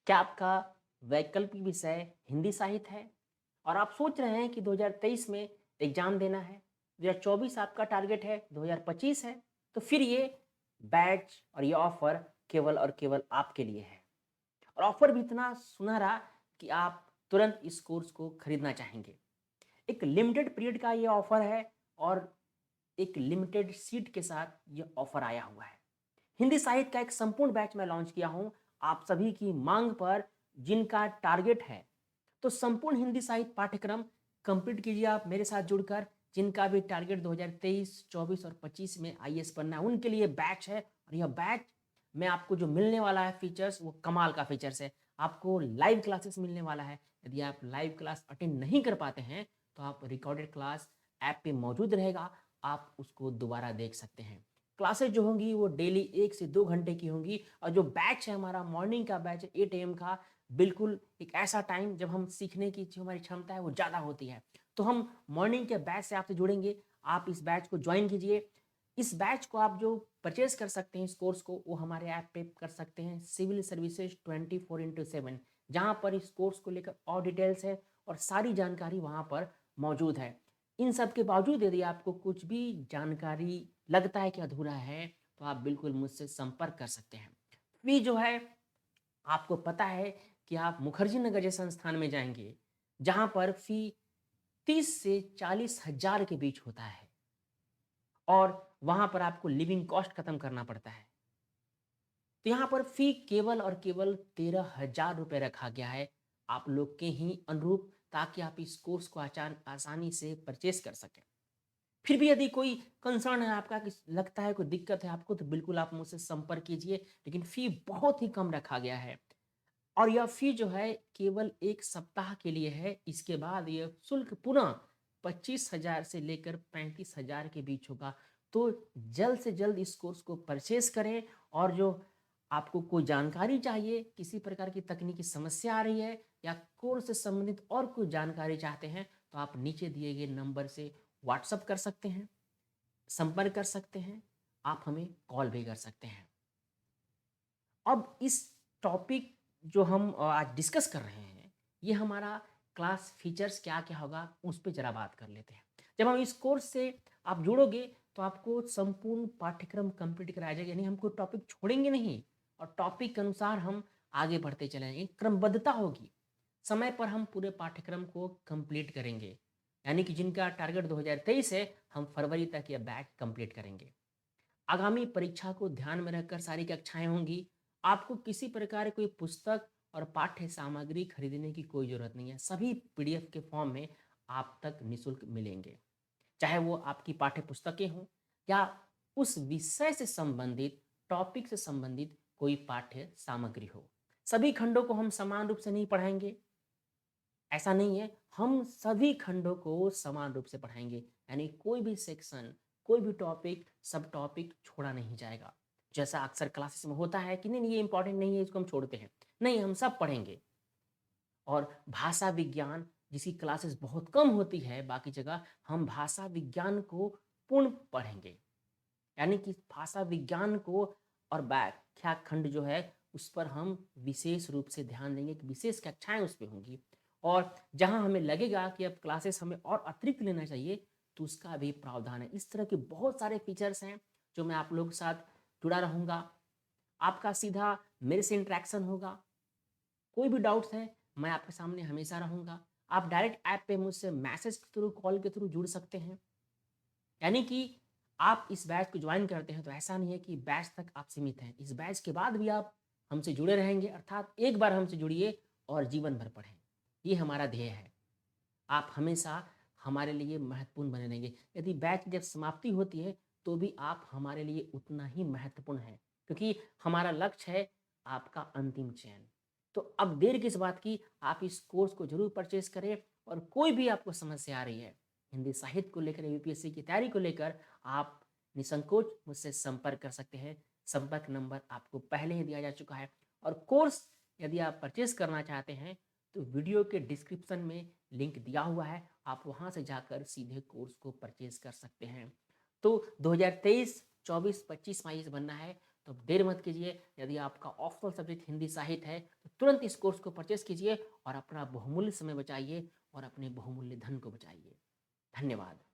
क्या आपका वैकल्पिक विषय हिंदी साहित्य है और आप सोच रहे हैं कि 2023 में एग्जाम देना है, 2024 आपका टारगेट है, 2025 है, तो फिर ये बैच और ये ऑफर केवल और केवल आपके लिए है। और ऑफर भी इतना सुनहरा कि आप तुरंत इस कोर्स को खरीदना चाहेंगे। एक लिमिटेड पीरियड का ये ऑफर है और एक लिमिटेड सीट के साथ ये ऑफर आया हुआ है। हिंदी साहित्य का एक संपूर्ण बैच मैं लॉन्च किया हूं आप सभी की मांग पर, जिनका टारगेट है। तो संपूर्ण हिंदी साहित्य पाठ्यक्रम कंप्लीट कीजिए आप मेरे साथ जुड़कर। जिनका भी टारगेट 2023, 24 और 25 में आईएएस बनना है, उनके लिए बैच है। और यह बैच में आपको जो मिलने वाला है फीचर्स, वो कमाल का फीचर्स है। आपको लाइव क्लासेस मिलने वाला है। यदि आप लाइव क्लास अटेंड नहीं कर पाते हैं तो आप रिकॉर्डेड क्लास ऐप पे मौजूद रहेगा, आप उसको दोबारा देख सकते हैं। क्लासेस जो होंगी वो डेली 1 से 2 घंटे की होंगी। और जो बैच है हमारा मॉर्निंग का बैच है 8 AM का, बिल्कुल एक ऐसा टाइम जब हम सीखने की जो हमारी क्षमता है वो ज़्यादा होती है। तो हम मॉर्निंग के बैच से आपसे जुड़ेंगे। आप इस बैच को ज्वाइन कीजिए। इस बैच को आप जो परचेज कर सकते हैं, इस कोर्स को, वो हमारे ऐप पे कर सकते हैं, सिविल सर्विसेज 24/7, जहाँ पर इस कोर्स को लेकर और डिटेल्स है और सारी जानकारी वहाँ पर मौजूद है। इन सब के बावजूद यदि आपको कुछ भी जानकारी लगता है कि अधूरा है, तो आप बिल्कुल मुझसे संपर्क कर सकते हैं। फी जो है, आपको पता है कि आप मुखर्जी नगर जैसे संस्थान में जाएँगे, जहाँ पर फ़ी 30 से 40 हज़ार के बीच होता है और वहाँ पर आपको लिविंग कॉस्ट खत्म करना पड़ता है। तो यहाँ पर फ़ी केवल और केवल 13,000 रुपए रखा गया है, आप लोग के ही अनुरूप, ताकि आप इस कोर्स को आसानी से परचेज़ कर सकें। फिर भी यदि कोई कंसर्न है आपका, कि लगता है कोई दिक्कत है आपको, तो बिल्कुल आप मुझसे संपर्क कीजिए। लेकिन फ़ी बहुत ही कम रखा गया है। और यह फ़ी जो है केवल 1 सप्ताह के लिए है। इसके बाद यह शुल्क पुनः 25,000 से लेकर 35,000 के बीच होगा। तो जल्द से जल्द इस कोर्स को परचेज़ करें। और जो आपको कोई जानकारी चाहिए, किसी प्रकार की तकनीकी समस्या आ रही है या कोर्स से संबंधित और कोई जानकारी चाहते हैं, तो आप नीचे दिए गए नंबर से व्हाट्सएप कर सकते हैं, संपर्क कर सकते हैं, आप हमें कॉल भी कर सकते हैं। अब इस टॉपिक जो हम आज डिस्कस कर रहे हैं, ये हमारा क्लास फीचर्स क्या-क्या होगा, उस पे ज़रा बात कर लेते हैं। जब हम इस कोर्स से आप जुड़ोगे, तो आपको संपूर्ण पाठ्यक्रम कंप्लीट कराया जाएगा, यानी हम कोई टॉपिक छोड़ेंगे नहीं और टॉपिक के अनुसार हम आगे बढ़ते चलेंगे, क्रमबद्धता होगी। समय पर हम पूरे पाठ्यक्रम को कंप्लीट करेंगे, यानी कि जिनका टारगेट 2023 है, हम फरवरी तक यह बैच कंप्लीट करेंगे। आगामी परीक्षा को ध्यान में रखकर सारी कक्षाएं होंगी। आपको किसी प्रकार की कोई पुस्तक और पाठ्य सामग्री खरीदने की कोई ज़रूरत नहीं है। सभी पीडीएफ के फॉर्म में आप तक निःशुल्क मिलेंगे। चाहे वो आपकी पाठ्य पुस्तकें हों या उस विषय से संबंधित, टॉपिक से संबंधित कोई पाठ्य सामग्री हो। सभी खंडों को हम समान रूप से नहीं पढ़ाएँगे, ऐसा नहीं है। हम सभी खंडों को समान रूप से पढ़ाएँगे, यानी कोई भी सेक्शन, कोई भी टॉपिक, सब टॉपिक छोड़ा नहीं जाएगा। जैसा अक्सर क्लासेस में होता है कि नहीं, नहीं ये इम्पोर्टेंट नहीं है, इसको हम छोड़ते हैं। नहीं, हम सब पढ़ेंगे। और भाषा विज्ञान, जिसकी क्लासेस बहुत कम होती है बाकी जगह, हम भाषा विज्ञान को पूर्ण पढ़ेंगे। यानी कि भाषा विज्ञान को और व्याख्या खंड जो है, उस पर हम विशेष रूप से ध्यान देंगे कि विशेष कक्षाएं उस पे होंगी। और जहां हमें लगेगा कि अब क्लासेस हमें और अतिरिक्त लेना चाहिए, तो उसका भी प्रावधान है। इस तरह के बहुत सारे फीचर्स हैं जो मैं आप लोगों के साथ जुड़ा रहूँगा। आपका सीधा मेरे से इंटरेक्शन होगा। कोई भी डाउट्स हैं, मैं आपके सामने हमेशा रहूँगा। आप डायरेक्ट ऐप पे मुझसे मैसेज के थ्रू, कॉल के थ्रू जुड़ सकते हैं। यानी कि आप इस बैच को ज्वाइन करते हैं तो ऐसा नहीं है कि बैच तक आप सीमित हैं। इस बैच के बाद भी आप हमसे जुड़े रहेंगे, अर्थात एक बार हमसे जुड़िए और जीवन भर पढ़ें। ये हमारा ध्येय है। आप हमेशा हमारे लिए महत्वपूर्ण बने रहेंगे। यदि बैच जब समाप्ति होती है, तो भी आप हमारे लिए उतना ही महत्वपूर्ण हैं, क्योंकि हमारा लक्ष्य है आपका अंतिम चयन। तो अब देर किस बात की, आप इस कोर्स को ज़रूर परचेज़ करें। और कोई भी आपको समस्या आ रही है, हिंदी साहित्य को लेकर, यूपीएससी की तैयारी को लेकर, आप निसंकोच मुझसे संपर्क कर सकते हैं। संपर्क नंबर आपको पहले ही दिया जा चुका है। और कोर्स यदि आप परचेज़ करना चाहते हैं, तो वीडियो के डिस्क्रिप्शन में लिंक दिया हुआ है, आप वहां से जाकर सीधे कोर्स को परचेज कर सकते हैं। तो 2023, 24, 25 माइस बनना है, तो अब देर मत कीजिए। यदि आपका ऑप्शनल सब्जेक्ट हिंदी साहित्य है, तो तुरंत इस कोर्स को परचेस कीजिए और अपना बहुमूल्य समय बचाइए और अपने बहुमूल्य धन को बचाइए। धन्यवाद।